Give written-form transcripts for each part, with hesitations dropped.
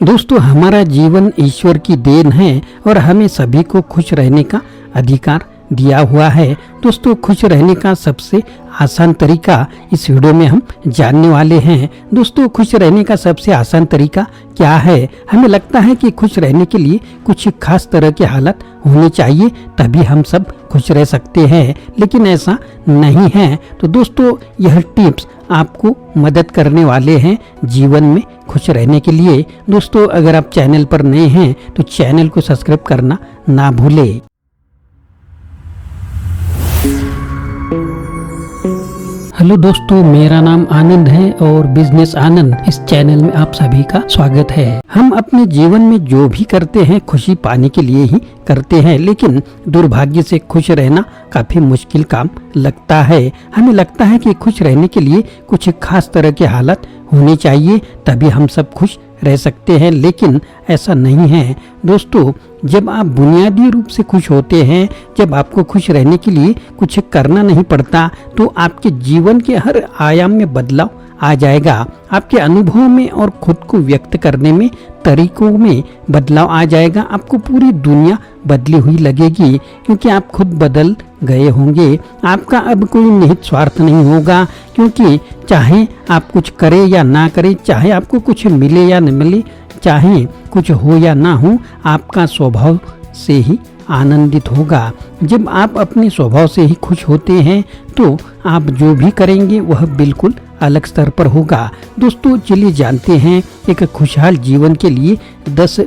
दोस्तों, हमारा जीवन ईश्वर की देन है और हमें सभी को खुश रहने का अधिकार दिया हुआ है। दोस्तों, खुश रहने का सबसे आसान तरीका इस वीडियो में हम जानने वाले हैं। दोस्तों, खुश रहने का सबसे आसान तरीका क्या है? हमें लगता है कि खुश रहने के लिए कुछ खास तरह के हालात होने चाहिए तभी हम सब खुश रह सकते हैं, लेकिन ऐसा नहीं है। तो दोस्तों, यह टिप्स आपको मदद करने वाले हैं जीवन में खुश रहने के लिए। दोस्तों, अगर आप चैनल पर नए हैं तो चैनल को सब्सक्राइब करना ना भूलें। हेलो दोस्तों, मेरा नाम आनंद है और बिजनेस आनंद इस चैनल में आप सभी का स्वागत है। हम अपने जीवन में जो भी करते हैं खुशी पाने के लिए ही करते हैं, लेकिन दुर्भाग्य से खुश रहना काफी मुश्किल काम लगता है। हमें लगता है कि खुश रहने के लिए कुछ खास तरह के हालात होने चाहिए तभी हम सब खुश रह सकते हैं, लेकिन ऐसा नहीं है। दोस्तों, जब आप बुनियादी रूप से खुश होते हैं, जब आपको खुश रहने के लिए कुछ करना नहीं पड़ता, तो आपके जीवन के हर आयाम में बदलाव आ जाएगा। आपके अनुभवों में और खुद को व्यक्त करने में तरीकों में बदलाव आ जाएगा। आपको पूरी दुनिया बदली हुई लगेगी क्योंकि आप खुद बदल गए होंगे। आपका अब कोई निहित स्वार्थ नहीं होगा, क्योंकि चाहे आप कुछ करें या ना करें, चाहे आपको कुछ मिले या न मिले, चाहे कुछ हो या ना हो, आपका स्वभाव से ही आनंदित होगा। जब आप अपने स्वभाव से ही खुश होते हैं तो आप जो भी करेंगे वह बिल्कुल अलग स्तर पर होगा। दोस्तों, चलिए जानते हैं एक खुशहाल जीवन के लिए 10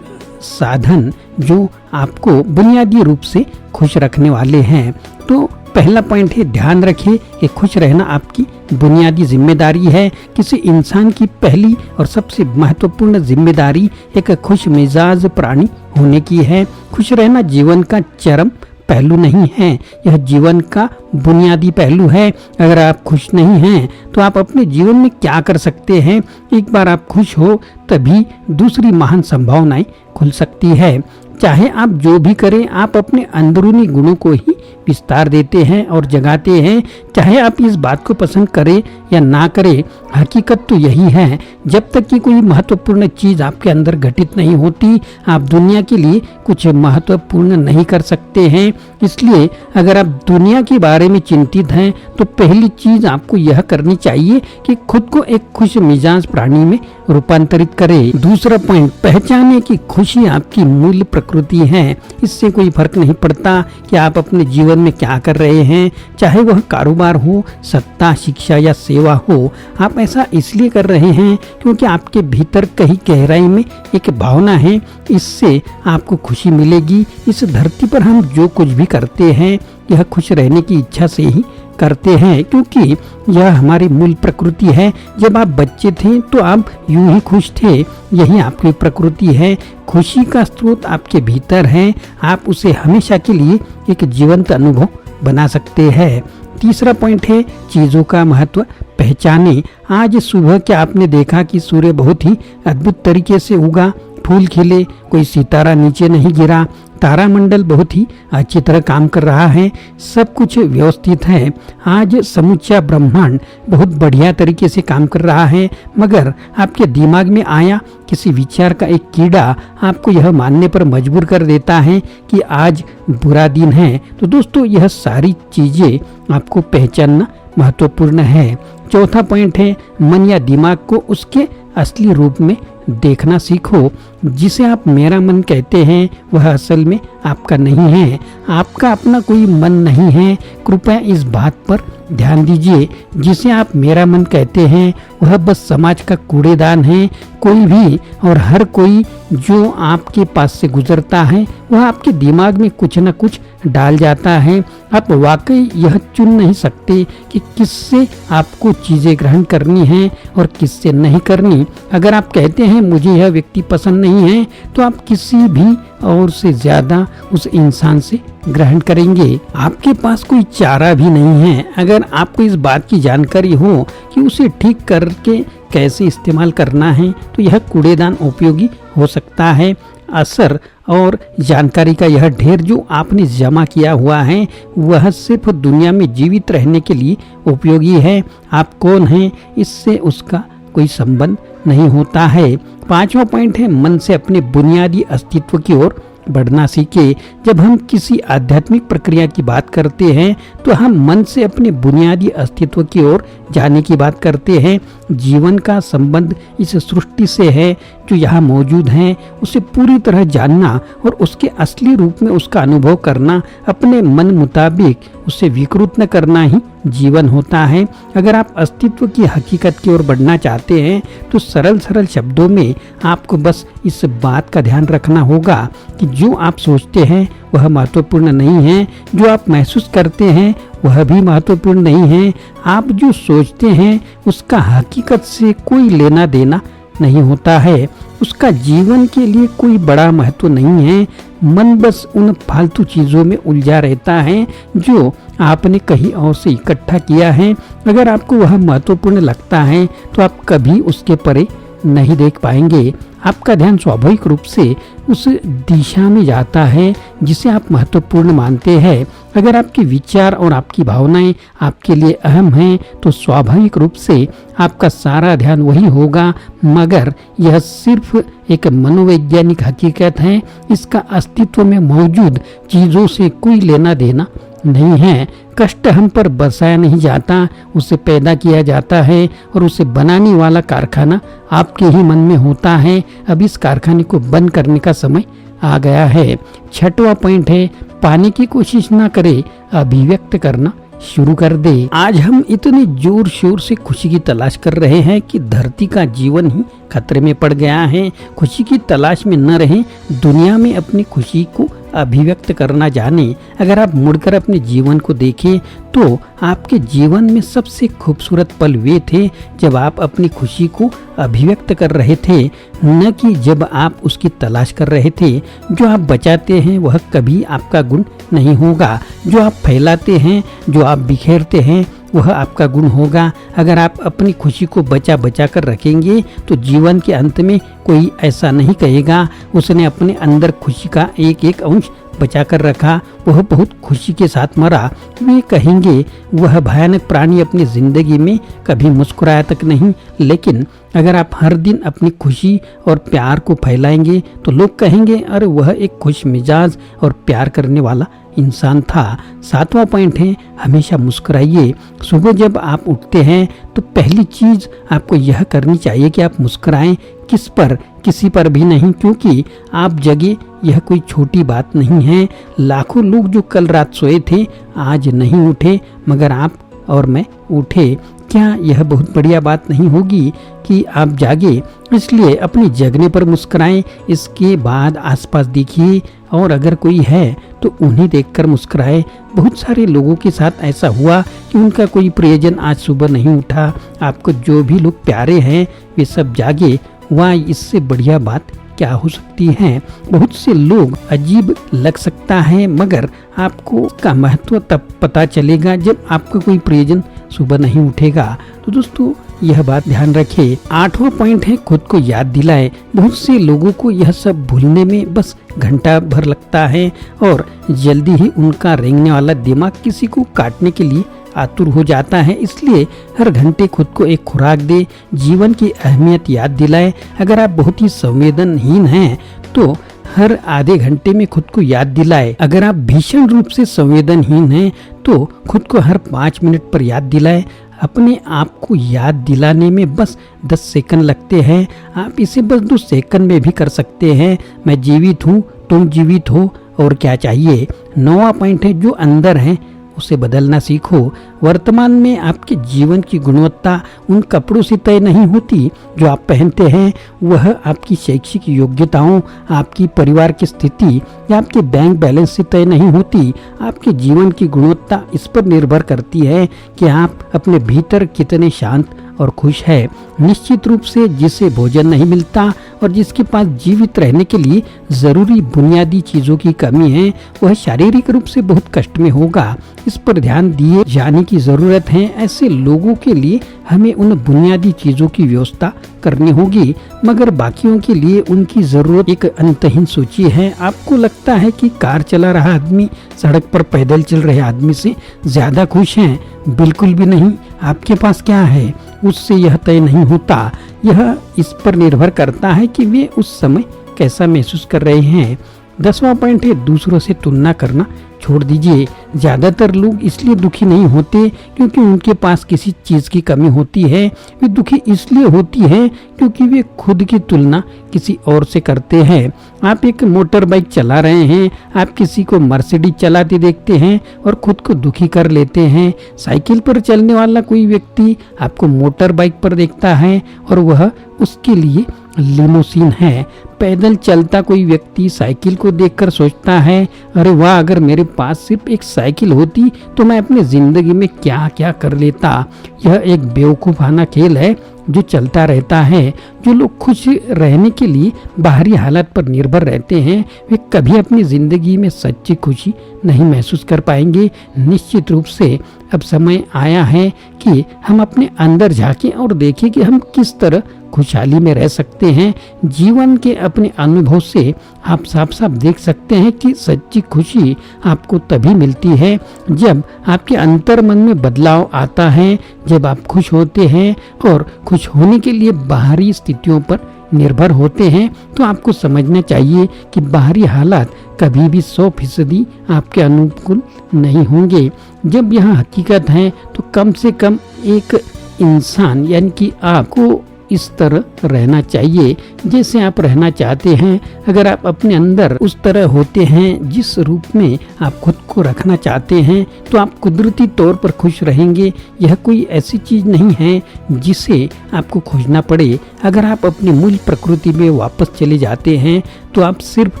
साधन जो आपको बुनियादी रूप से खुश रखने वाले हैं। तो पहला पॉइंट है, ध्यान रखिए कि खुश रहना आपकी बुनियादी जिम्मेदारी है। किसी इंसान की पहली और सबसे महत्वपूर्ण जिम्मेदारी एक खुश मिजाज प्राणी होने की है। खुश रहना जीवन का चरम पहलू नहीं है, यह जीवन का बुनियादी पहलू है। अगर आप खुश नहीं हैं तो आप अपने जीवन में क्या कर सकते हैं? एक बार आप खुश हो तभी दूसरी महान संभावनाएं खुल सकती है। चाहे आप जो भी करें, आप अपने अंदरूनी गुणों को ही विस्तार देते हैं और जगाते हैं। चाहे आप इस बात को पसंद करें या ना करें, हकीकत तो यही है, जब तक कि कोई महत्वपूर्ण चीज आपके अंदर घटित नहीं होती, आप दुनिया के लिए कुछ महत्वपूर्ण नहीं कर सकते हैं। इसलिए अगर आप दुनिया के बारे में चिंतित हैं तो पहली चीज आपको यह करनी चाहिए कि खुद को एक खुश मिजाज प्राणी में रूपांतरित करें। दूसरा पॉइंट, पहचाने कि खुशी आपकी मूल प्रकृति है। इससे कोई फर्क नहीं पड़ता कि आप अपने जीवन में क्या कर रहे हैं, चाहे वह कारोबार हो, सत्ता, शिक्षा या सेवा हो। आप ऐसा इसलिए कर रहे हैं क्योंकि आपके भीतर कहीं गहराई में एक भावना है, इससे आपको खुशी मिलेगी। इस धरती पर हम जो कुछ भी करते हैं यह खुश रहने की इच्छा से ही करते हैं, क्योंकि यह हमारी मूल प्रकृति है। जब आप बच्चे थे तो आप यूं ही खुश थे, यही आपकी प्रकृति है। खुशी का स्रोत आपके भीतर है, आप उसे हमेशा के लिए एक जीवंत अनुभव बना सकते हैं। तीसरा पॉइंट है, चीजों का महत्व पहचाने। आज सुबह क्या आपने देखा कि सूर्य बहुत ही अद्भुत तरीके से उगा, फूल खिले, कोई सितारा नीचे नहीं गिरा, तारामंडल बहुत ही अच्छी तरह काम कर रहा है, सब कुछ व्यवस्थित है। आज समूचा ब्रह्मांड बहुत बढ़िया तरीके से काम कर रहा है, मगर आपके दिमाग में आया किसी विचार का एक कीड़ा आपको यह मानने पर मजबूर कर देता है कि आज बुरा दिन है। तो दोस्तों, यह सारी चीजें आपको पहचानना महत्वपूर्ण है। चौथा पॉइंट है, मन या दिमाग को उसके असली रूप में देखना सीखो। जिसे आप मेरा मन कहते हैं वह असल में आपका नहीं है, आपका अपना कोई मन नहीं है। कृपया इस बात पर ध्यान दीजिए, जिसे आप मेरा मन कहते हैं वह बस समाज का कूड़ेदान है। कोई भी और हर कोई जो आपके पास से गुजरता है वह आपके दिमाग में कुछ न कुछ डाल जाता है। आप वाकई यह चुन नहीं सकते कि किससे आपको चीजें ग्रहण करनी है और किससे नहीं करनी। अगर आप कहते हैं मुझे यह व्यक्ति पसंद नहीं है, तो आप किसी भी और से ज्यादा उस इंसान से ग्रहण करेंगे। आपके पास कोई चारा भी नहीं है। अगर आपको इस बात की जानकारी हो कि उसे ठीक करके कैसे इस्तेमाल करना है, तो यह कूड़ेदान उपयोगी हो सकता है। असर और जानकारी का यह ढेर जो आपने जमा किया हुआ है वह सिर्फ दुनिया में जीवित रहने के लिए उपयोगी है। आप कौन हैं इससे उसका कोई संबंध नहीं होता है। 5वां पॉइंट है मन से अपने बुनियादी अस्तित्व की ओर बढ़ना सीखे। जब हम किसी आध्यात्मिक प्रक्रिया की बात करते हैं तो हम मन से अपने बुनियादी अस्तित्व की ओर जाने की बात करते हैं। जीवन का संबंध इस सृष्टि से है जो यहाँ मौजूद है, उसे पूरी तरह जानना और उसके असली रूप में उसका अनुभव करना, अपने मन मुताबिक उसे विकृत न करना ही जीवन होता है। अगर आप अस्तित्व की हकीकत की ओर बढ़ना चाहते हैं तो सरल सरल शब्दों में आपको बस इस बात का ध्यान रखना होगा कि जो आप सोचते हैं वह महत्वपूर्ण नहीं है, जो आप महसूस करते हैं वह भी महत्वपूर्ण नहीं है। आप जो सोचते हैं उसका हकीकत से कोई लेना देना नहीं होता है, उसका जीवन के लिए कोई बड़ा महत्व नहीं है। मन बस उन फालतू चीज़ों में उलझा रहता है जो आपने कहीं और से इकट्ठा किया है। अगर आपको वह महत्वपूर्ण लगता है तो आप कभी उसके परे नहीं देख पाएंगे। आपका ध्यान स्वाभाविक रूप से उस दिशा में जाता है जिसे आप महत्वपूर्ण मानते हैं। अगर आपके विचार और आपकी भावनाएं आपके लिए अहम हैं तो स्वाभाविक रूप से आपका सारा ध्यान वही होगा। मगर यह सिर्फ एक मनोवैज्ञानिक हकीकत है, इसका अस्तित्व में मौजूद चीज़ों से कोई लेना देना नहीं है। कष्ट हम पर बसाया नहीं जाता, उसे पैदा किया जाता है और उसे बनाने वाला कारखाना आपके ही मन में होता है। अब इस कारखाने को बंद करने का समय आ गया है। 6वां पॉइंट है पाने की कोशिश ना करे, अभिव्यक्त करना शुरू कर दे। आज हम इतने जोर शोर से खुशी की तलाश कर रहे हैं कि धरती का जीवन ही खतरे में पड़ गया है। खुशी की तलाश में न रहें, दुनिया में अपनी खुशी को अभिव्यक्त करना जाने। अगर आप मुड़कर अपने जीवन को देखें तो आपके जीवन में सबसे खूबसूरत पल वे थे जब आप अपनी खुशी को अभिव्यक्त कर रहे थे, न कि जब आप उसकी तलाश कर रहे थे। जो आप बचाते हैं वह कभी आपका गुण नहीं होगा, जो आप फैलाते हैं, जो आप बिखेरते हैं वह आपका गुण होगा। अगर आप अपनी खुशी को बचा बचा कर रखेंगे तो जीवन के अंत में कोई ऐसा नहीं कहेगा उसने अपने अंदर खुशी का एक एक अंश बचा कर रखा, वह बहुत खुशी के साथ मरा। वे कहेंगे वह भयानक प्राणी अपनी जिंदगी में कभी मुस्कुराया तक नहीं। लेकिन अगर आप हर दिन अपनी खुशी और प्यार को फैलाएंगे तो लोग कहेंगे अरे वह एक खुश मिजाज और प्यार करने वाला इंसान था। 7वां पॉइंट है हमेशा मुस्कुराइए। सुबह जब आप उठते हैं तो पहली चीज आपको यह करनी चाहिए कि आप मुस्कुराएं। किस पर? किसी पर भी नहीं, क्योंकि आप जगे यह कोई छोटी बात नहीं है। लाखों लोग जो कल रात सोए थे आज नहीं उठे, मगर आप और मैं उठे। क्या यह बहुत बढ़िया बात नहीं होगी कि आप जागे? इसलिए अपने जगने पर मुस्कुराएं। इसके बाद आसपास देखिए और अगर कोई है तो उन्हें देखकर मुस्कुराएं। बहुत सारे लोगों के साथ ऐसा हुआ कि उनका कोई प्रियजन आज सुबह नहीं उठा। आपको जो भी लोग प्यारे हैं वे सब जागे। वाह, इससे बढ़िया बात क्या हो सकती है? बहुत से लोग अजीब लग सकता है मगर आपको इसका महत्व तब पता चलेगा जब आपका कोई प्रियजन सुबह नहीं उठेगा। तो दोस्तों यह बात ध्यान रखें। 8वां पॉइंट है खुद को याद दिलाए। बहुत से लोगों को यह सब भूलने में बस घंटा भर लगता है और जल्दी ही उनका रेंगने वाला दिमाग किसी को काटने के लिए आतुर हो जाता है। इसलिए हर घंटे खुद को एक खुराक दे, जीवन की अहमियत याद दिलाए। अगर आप बहुत ही संवेदनहीन हैं तो हर आधे घंटे में खुद को याद दिलाए। अगर आप भीषण रूप से संवेदनहीन हैं तो खुद को हर 5 मिनट पर याद दिलाए। अपने आप को याद दिलाने में बस 10 सेकंड लगते हैं। आप इसे बस 2 सेकंड में भी कर सकते हैं। मैं जीवित हूँ, तुम जीवित हो, और क्या चाहिए। 9वां पॉइंट है जो अंदर है उसे बदलना सीखो। वर्तमान में आपके जीवन की गुणवत्ता उन कपड़ों से तय नहीं होती जो आप पहनते हैं, वह आपकी शैक्षिक योग्यताओं, आपकी परिवार की स्थिति या आपके बैंक बैलेंस से तय नहीं होती। आपके जीवन की गुणवत्ता इस पर निर्भर करती है कि आप अपने भीतर कितने शांत और खुश है। निश्चित रूप से जिसे भोजन नहीं मिलता और जिसके पास जीवित रहने के लिए जरूरी बुनियादी चीजों की कमी है, वह शारीरिक रूप से बहुत कष्ट में होगा। इस पर ध्यान दिए जाने की जरूरत है। ऐसे लोगों के लिए हमें उन बुनियादी चीजों की व्यवस्था करनी होगी, मगर बाकियों के लिए उनकी जरूरत एक अंतहीन सूची है। आपको लगता है कि कार चला रहा आदमी सड़क पर पैदल चल रहे आदमी से ज्यादा खुश है? बिल्कुल भी नहीं। आपके पास क्या है? उससे यह तय नहीं होता। यह इस पर निर्भर करता है कि वे उस समय कैसा महसूस कर रहे हैं। 10वां पॉइंट है दूसरों से तुलना करना छोड़ दीजिए। ज्यादातर लोग इसलिए दुखी नहीं होते क्योंकि उनके पास किसी चीज की कमी होती है। वे दुखी इसलिए होती है क्योंकि वे खुद की तुलना किसी और से करते हैं। आप एक मोटर बाइक चला रहे हैं, आप किसी को मर्सिडीज चलाते देखते हैं और खुद को दुखी कर लेते हैं। साइकिल पर चलने वाला कोई व्यक्ति आपको मोटर बाइक पर देखता है और वह उसके लिए लिमोसिन है। पैदल चलता कोई व्यक्ति साइकिल को देखकर सोचता है, अरे वाह, अगर मेरे पास सिर्फ एक साइकिल होती तो मैं अपनी जिंदगी में क्या क्या कर लेता। यह एक बेवकूफाना खेल है जो चलता रहता है। जो लोग खुश रहने के लिए बाहरी हालात पर निर्भर रहते हैं वे कभी अपनी जिंदगी में सच्ची खुशी नहीं महसूस कर पाएंगे। निश्चित रूप से अब समय आया है कि हम अपने अंदर झांकें और देखें कि हम किस तरह खुशहाली में रह सकते हैं। जीवन के अपने अनुभव से आप साफ साफ देख सकते हैं कि सच्ची खुशी आपको तभी मिलती है जब आपके अंतर मन में बदलाव आता है, जब आप खुश होते हैं और खुश होने के लिए बाहरी स्थितियों पर निर्भर होते हैं। तो आपको समझना चाहिए कि बाहरी हालात कभी भी 100% आपके अनुकूल नहीं होंगे। जब यह हकीकत है तो कम से कम एक इंसान यानी कि आपको इस तरह रहना चाहिए जैसे आप रहना चाहते हैं। अगर आप अपने अंदर उस तरह होते हैं जिस रूप में आप खुद को रखना चाहते हैं तो आप कुदरती तौर पर खुश रहेंगे। यह कोई ऐसी चीज नहीं है जिसे आपको खोजना पड़े। अगर आप अपनी मूल प्रकृति में वापस चले जाते हैं तो आप सिर्फ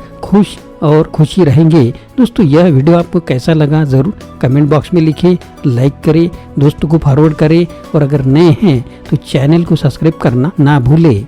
खुश और खुशी रहेंगे। दोस्तों, यह वीडियो आपको कैसा लगा जरूर कमेंट बॉक्स में लिखें, लाइक करें, दोस्तों को फॉरवर्ड करें और अगर नए हैं तो चैनल को सब्सक्राइब करना ना भूलें।